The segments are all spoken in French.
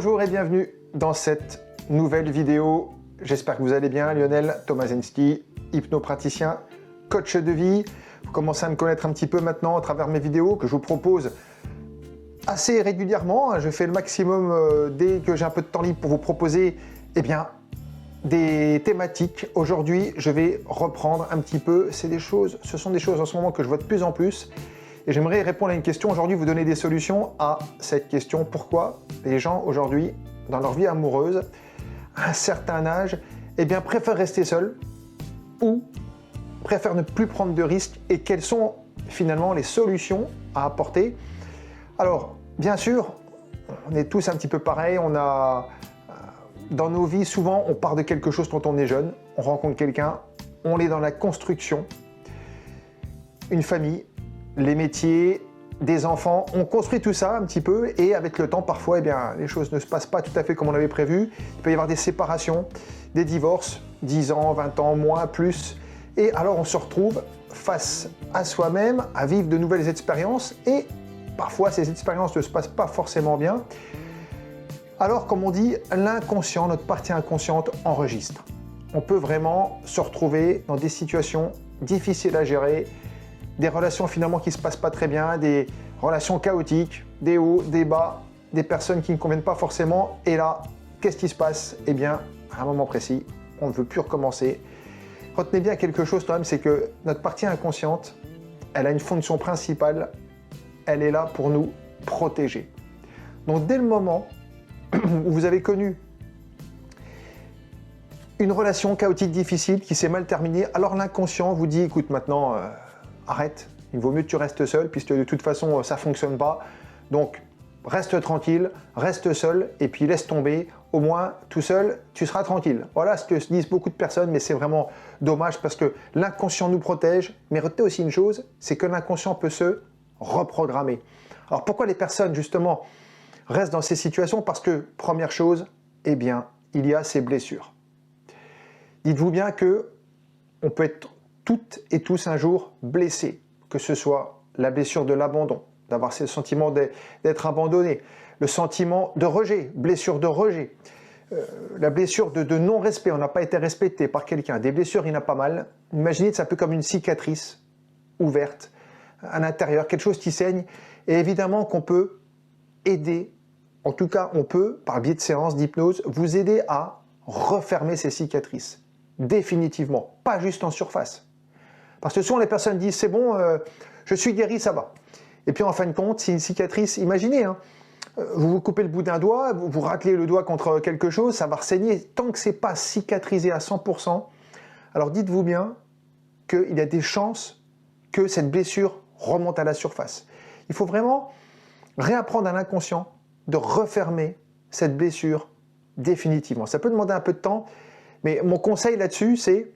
Bonjour et bienvenue dans cette nouvelle vidéo. J'espère que vous allez bien. Lionel Tomaszynski, hypnopraticien, coach de vie. Vous commencez à me connaître un petit peu maintenant à travers mes vidéos que je vous propose assez régulièrement. Je fais le maximum dès que j'ai un peu de temps libre pour vous proposer des thématiques. Aujourd'hui, je vais reprendre un petit peu. Ce sont des choses en ce moment que je vois de plus en plus. Et j'aimerais répondre à une question aujourd'hui, vous donner des solutions à cette question. Pourquoi les gens aujourd'hui, dans leur vie amoureuse, à un certain âge, préfèrent rester seuls ou préfèrent ne plus prendre de risques et quelles sont finalement les solutions à apporter. Alors, bien sûr, on est tous un petit peu pareils. Dans nos vies, souvent, on part de quelque chose quand on est jeune. On rencontre quelqu'un, on est dans la construction, une famille, les métiers, des enfants, on construit tout ça un petit peu et avec le temps, parfois, les choses ne se passent pas tout à fait comme on avait prévu. Il peut y avoir des séparations, des divorces, 10 ans, 20 ans, moins, plus. Et alors, on se retrouve face à soi-même, à vivre de nouvelles expériences et parfois, ces expériences ne se passent pas forcément bien. Alors, comme on dit, l'inconscient, notre partie inconsciente enregistre. On peut vraiment se retrouver dans des situations difficiles à gérer, des relations finalement qui ne se passent pas très bien, des relations chaotiques, des hauts, des bas, des personnes qui ne conviennent pas forcément. Et là, qu'est-ce qui se passe? À un moment précis, on ne veut plus recommencer. Retenez bien quelque chose quand même, c'est que notre partie inconsciente, elle a une fonction principale, elle est là pour nous protéger. Donc dès le moment où vous avez connu une relation chaotique, difficile, qui s'est mal terminée, alors l'inconscient vous dit, écoute maintenant, arrête, il vaut mieux que tu restes seul, puisque de toute façon, ça ne fonctionne pas. Donc, reste tranquille, reste seul, et puis laisse tomber. Au moins, tout seul, tu seras tranquille. Voilà ce que se disent beaucoup de personnes, mais c'est vraiment dommage, parce que l'inconscient nous protège. Mais retenez aussi une chose, c'est que l'inconscient peut se reprogrammer. Alors, pourquoi les personnes, justement, restent dans ces situations? Parce que, première chose, il y a ces blessures. Dites-vous bien que on peut être toutes et tous un jour blessés, que ce soit la blessure de l'abandon, d'avoir ce sentiment d'être abandonné, le sentiment de rejet, blessure de rejet, la blessure de non-respect, on n'a pas été respecté par quelqu'un, des blessures, il y en a pas mal. Imaginez que c'est un peu comme une cicatrice ouverte à l'intérieur, quelque chose qui saigne, et évidemment qu'on peut aider, en tout cas on peut, par le biais de séances d'hypnose, vous aider à refermer ces cicatrices, définitivement, pas juste en surface. Parce que souvent les personnes disent c'est bon, je suis guéri, ça va. Et puis en fin de compte, c'est une cicatrice, imaginez, vous vous coupez le bout d'un doigt, vous raclez le doigt contre quelque chose, ça va saigner. Tant que ce n'est pas cicatrisé à 100%, alors dites-vous bien qu'il y a des chances que cette blessure remonte à la surface. Il faut vraiment réapprendre à l'inconscient de refermer cette blessure définitivement. Ça peut demander un peu de temps, mais mon conseil là-dessus, c'est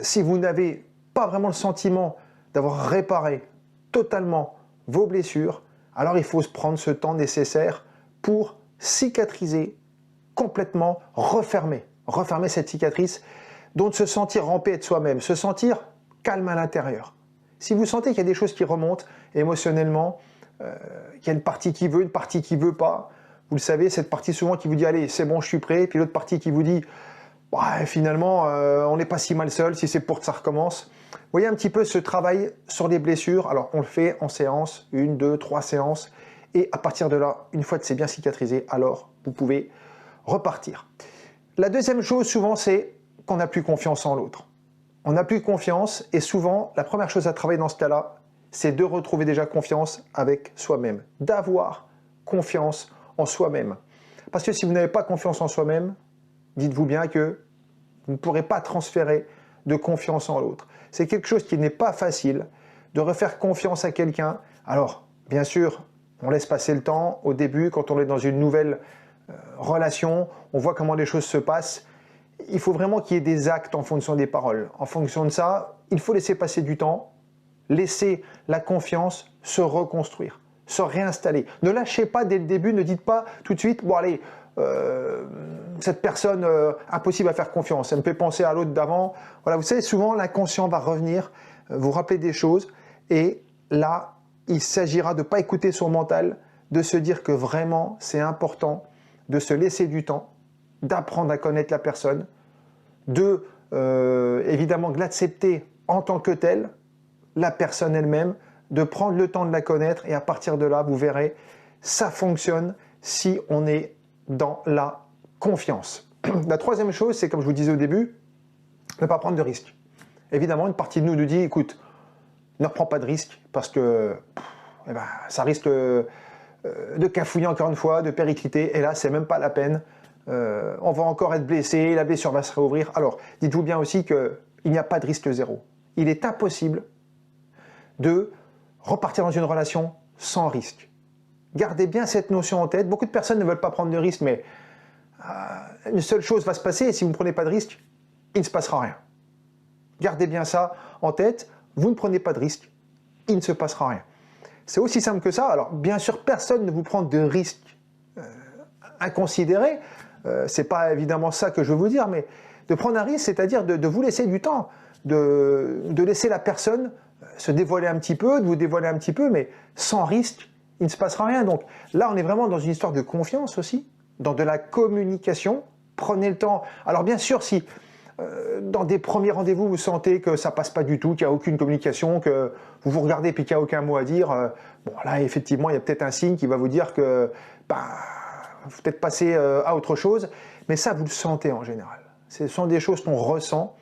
si vous n'avez pas vraiment le sentiment d'avoir réparé totalement vos blessures, alors il faut se prendre ce temps nécessaire pour cicatriser complètement, refermer cette cicatrice, donc se sentir en paix de soi-même, se sentir calme à l'intérieur. Si vous sentez qu'il y a des choses qui remontent émotionnellement, qu'il y a une partie qui veut, une partie qui ne veut pas, vous le savez, cette partie souvent qui vous dit « allez, c'est bon, je suis prêt », puis l'autre partie qui vous dit « ouais, finalement, on n'est pas si mal seul, si c'est pour que ça recommence ». Vous voyez un petit peu ce travail sur les blessures. Alors, on le fait en séance, 1, 2, 3 séances. Et à partir de là, une fois que c'est bien cicatrisé, alors vous pouvez repartir. La deuxième chose, souvent, c'est qu'on n'a plus confiance en l'autre. On n'a plus confiance et souvent, la première chose à travailler dans ce cas-là, c'est de retrouver déjà confiance avec soi-même. D'avoir confiance en soi-même. Parce que si vous n'avez pas confiance en soi-même, dites-vous bien que vous ne pourrez pas transférer de confiance en l'autre. C'est quelque chose qui n'est pas facile de refaire confiance à quelqu'un. Alors, bien sûr, on laisse passer le temps. Au début, quand on est dans une nouvelle relation, on voit comment les choses se passent. Il faut vraiment qu'il y ait des actes en fonction des paroles. En fonction de ça, il faut laisser passer du temps, laisser la confiance se reconstruire, se réinstaller. Ne lâchez pas dès le début, ne dites pas tout de suite, bon allez, cette personne, impossible à faire confiance, elle me fait penser à l'autre d'avant. Voilà, vous savez, souvent l'inconscient va revenir, vous rappeler des choses, et là, il s'agira de ne pas écouter son mental, de se dire que vraiment c'est important de se laisser du temps, d'apprendre à connaître la personne, de évidemment de l'accepter en tant que telle, la personne elle-même, de prendre le temps de la connaître et à partir de là, vous verrez, ça fonctionne si on est dans la confiance. La troisième chose, c'est comme je vous disais au début, ne pas prendre de risques. Évidemment, une partie de nous nous dit, écoute, ne reprends pas de risques parce que ça risque de cafouiller encore une fois, de péricliter, et là, c'est même pas la peine. On va encore être blessé, la blessure va se réouvrir. Alors, dites-vous bien aussi qu'il n'y a pas de risque zéro. Il est impossible de repartir dans une relation sans risque. Gardez bien cette notion en tête. Beaucoup de personnes ne veulent pas prendre de risque, mais une seule chose va se passer, et si vous ne prenez pas de risque, il ne se passera rien. Gardez bien ça en tête, vous ne prenez pas de risque, il ne se passera rien. C'est aussi simple que ça. Alors, bien sûr, personne ne vous prend de risque inconsidéré. C'est pas évidemment ça que je veux vous dire, mais de prendre un risque, c'est-à-dire de vous laisser du temps, de laisser la personne se dévoiler un petit peu, de vous dévoiler un petit peu, mais sans risque, il ne se passera rien. Donc là, on est vraiment dans une histoire de confiance aussi, dans de la communication. Prenez le temps. Alors bien sûr, si dans des premiers rendez-vous, vous sentez que ça passe pas du tout, qu'il n'y a aucune communication, que vous vous regardez et qu'il n'y a aucun mot à dire, bon là, effectivement, il y a peut-être un signe qui va vous dire que vous peut-être passer à autre chose, mais ça, vous le sentez en général. Ce sont des choses qu'on ressent.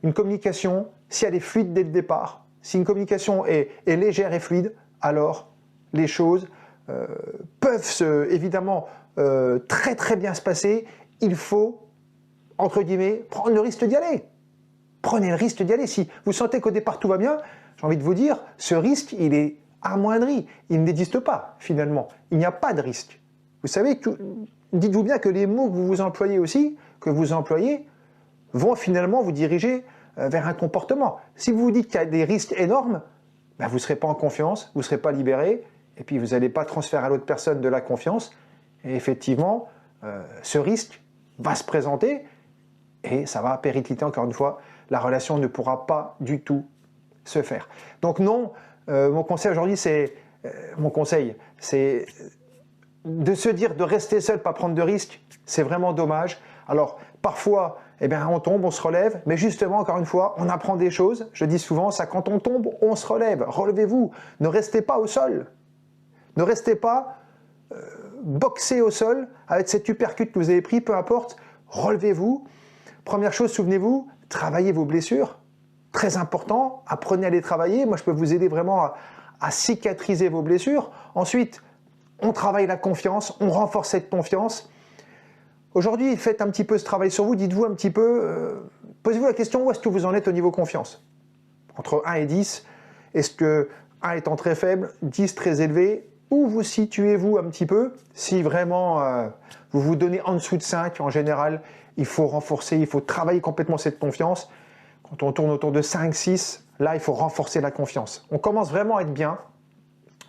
Une communication, si elle est fluide dès le départ, si une communication est légère et fluide, alors les choses peuvent évidemment très très bien se passer. Il faut, entre guillemets, prendre le risque d'y aller. Prenez le risque d'y aller. Si vous sentez qu'au départ tout va bien, j'ai envie de vous dire, ce risque, il est amoindri. Il n'existe pas, finalement. Il n'y a pas de risque. Vous savez, dites-vous bien que les mots que vous employez aussi, vont finalement vous diriger vers un comportement. Si vous vous dites qu'il y a des risques énormes, vous ne serez pas en confiance, vous ne serez pas libéré, et puis vous n'allez pas transférer à l'autre personne de la confiance. Et effectivement, ce risque va se présenter, et ça va péricliter encore une fois. La relation ne pourra pas du tout se faire. Donc non, mon conseil aujourd'hui, c'est de se dire de rester seul, pas prendre de risques, c'est vraiment dommage. Alors parfois, on tombe, on se relève, mais justement, encore une fois, on apprend des choses. Je dis souvent ça, quand on tombe, on se relève. Relevez-vous, ne restez pas au sol. Ne restez pas boxé au sol avec cet uppercut que vous avez pris, peu importe. Relevez-vous. Première chose, souvenez-vous, travaillez vos blessures. Très important, apprenez à les travailler. Moi, je peux vous aider vraiment à cicatriser vos blessures. Ensuite, on travaille la confiance, on renforce cette confiance. Aujourd'hui, faites un petit peu ce travail sur vous, dites-vous un petit peu, posez-vous la question, où est-ce que vous en êtes au niveau confiance? Entre 1 et 10, est-ce que 1 étant très faible, 10 très élevé, où vous situez-vous un petit peu? Si vraiment vous vous donnez en dessous de 5, en général, il faut renforcer, il faut travailler complètement cette confiance. Quand on tourne autour de 5, 6, là, il faut renforcer la confiance. On commence vraiment à être bien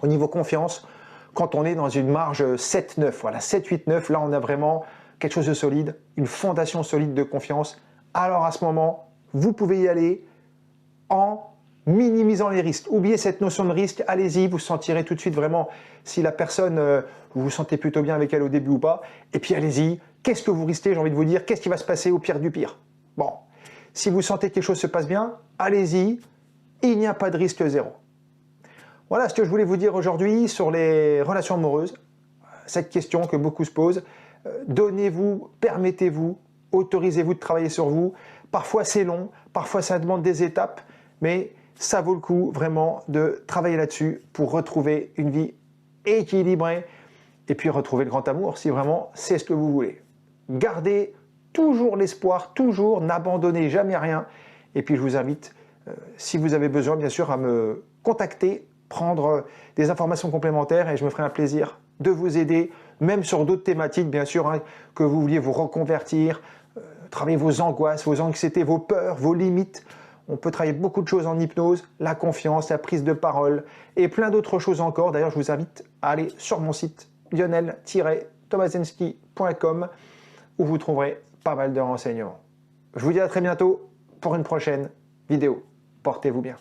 au niveau confiance quand on est dans une marge 7, 9. Voilà, 7, 8, 9, là, on a vraiment quelque chose de solide, une fondation solide de confiance. Alors à ce moment, vous pouvez y aller en minimisant les risques. Oubliez cette notion de risque, allez-y, vous sentirez tout de suite vraiment si la personne, vous vous sentez plutôt bien avec elle au début ou pas. Et puis allez-y, qu'est-ce que vous risquez, j'ai envie de vous dire, qu'est-ce qui va se passer au pire du pire? Bon, si vous sentez que quelque chose se passe bien, allez-y, il n'y a pas de risque zéro. Voilà ce que je voulais vous dire aujourd'hui sur les relations amoureuses. Cette question que beaucoup se posent. Donnez-vous, permettez-vous, autorisez-vous de travailler sur vous. Parfois c'est long, parfois ça demande des étapes, mais ça vaut le coup vraiment de travailler là-dessus pour retrouver une vie équilibrée et puis retrouver le grand amour si vraiment c'est ce que vous voulez. Gardez toujours l'espoir, toujours, n'abandonnez jamais rien. Et puis je vous invite, si vous avez besoin bien sûr, à me contacter, prendre des informations complémentaires et je me ferai un plaisir de vous aider, même sur d'autres thématiques bien sûr, que vous vouliez vous reconvertir, travailler vos angoisses, vos anxiétés, vos peurs, vos limites. On peut travailler beaucoup de choses en hypnose, la confiance, la prise de parole et plein d'autres choses encore. D'ailleurs, je vous invite à aller sur mon site lionel-tomaszynski.com où vous trouverez pas mal de renseignements. Je vous dis à très bientôt pour une prochaine vidéo. Portez-vous bien.